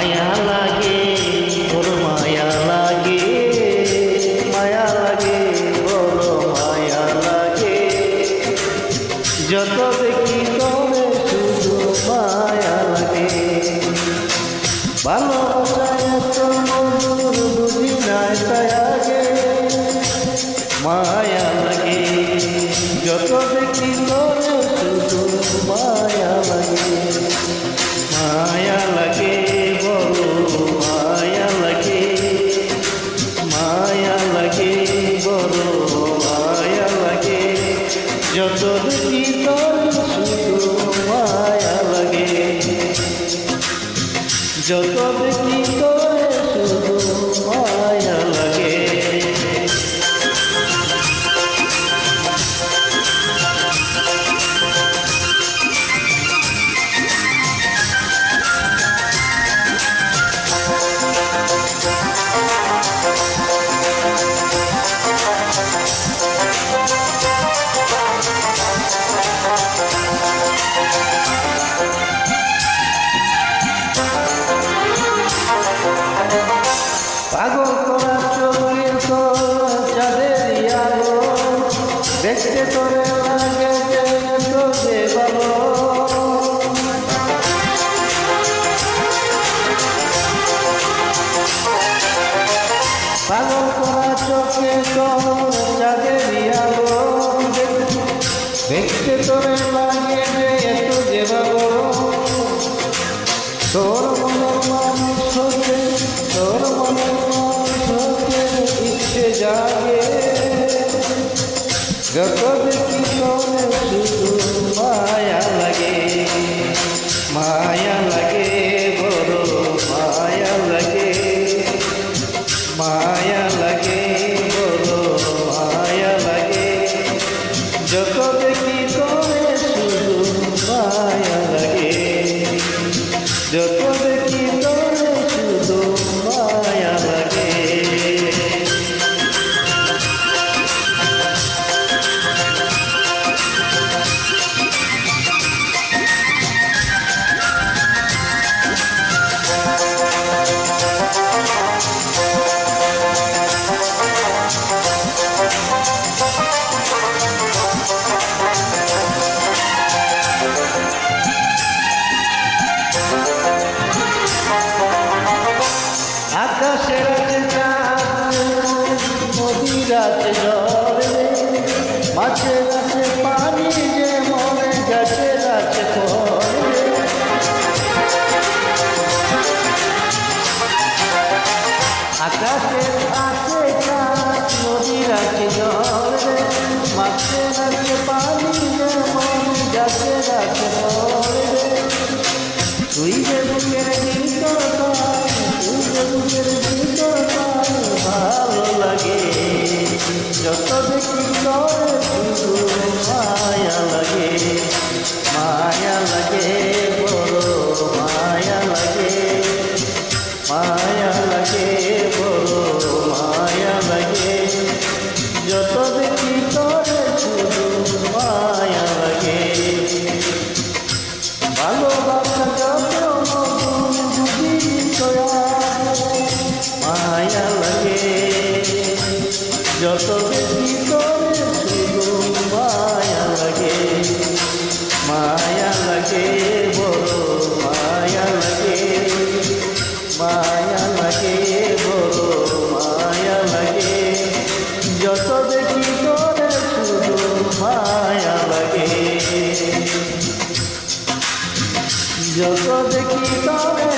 মায়া লাগে বড় মায়া লাগে, মায়া লাগে বড় মায়া লাগে, যত দেখি তবে শুধু মায়া লাগে। ভালোবাসা এত মধুর বুঝি নাই তাই আগে, মায়া লাগে যত দেখি তবে শুধু মায়া লাগে। মায়া লাগে বড় মায়া লাগে, মায়া লাগে বড় মায়া লাগে, যত দেখি তবে শুধু মায়া লাগে, যত দেখি তবে শুধু মায়া লাগে। পাগল করা চোখের তোর চাঁদের আলো, দেখতে তোরে লাগে তো যে ভালো। পাগল করা চোখের তোর চাঁদের আলো, দেখতে তোরে লাগে তো যে ভালো। তোর মনের মানুষ হতে, তোর মনের মানুষ হতে ইচ্ছে জাগে, যত দেখি তোরে শুধু মায়া লাগে, মায়া লাগে বড় মায়া লাগে, মায়া লাগে বড় মায়া লাগে, যত দেখি তোরে শুধু মায়া লাগে, যত দেখি তোরে শুধু মায়া লাগে। আকাশের আছে চাঁদ, নদীর আছে জল, মাছের আছে পানি যে মনে, গাছের আছে ফল। আকাশের আছে চাঁদ, নদীর আছে জল, মাছের আছে পানি যে মনে, গাছের আছে ফল। তুই যে বুকের ভিতর পাই, তুই যে বুকের ভিতর পাই, ভালো লাগে, যত দেখি তোরে শুধু মায়া লাগে, মায়া লাগে বড় মায়া লাগে, মায়া লাগে বড় মায়া লাগে, যত দেখি তোরে শুধু মায়া লাগে। ভালোবাসা যত মধুর বুঝি মায়া লাগে, যত দেখি তোরে শুধু মায়া লাগে, মায়া লাগে বড় মায়া লাগে, মায়া লাগে বড় মায়া লাগে, যত দেখি তোরে শুধু মায়া লাগে, যত দেখি তোরে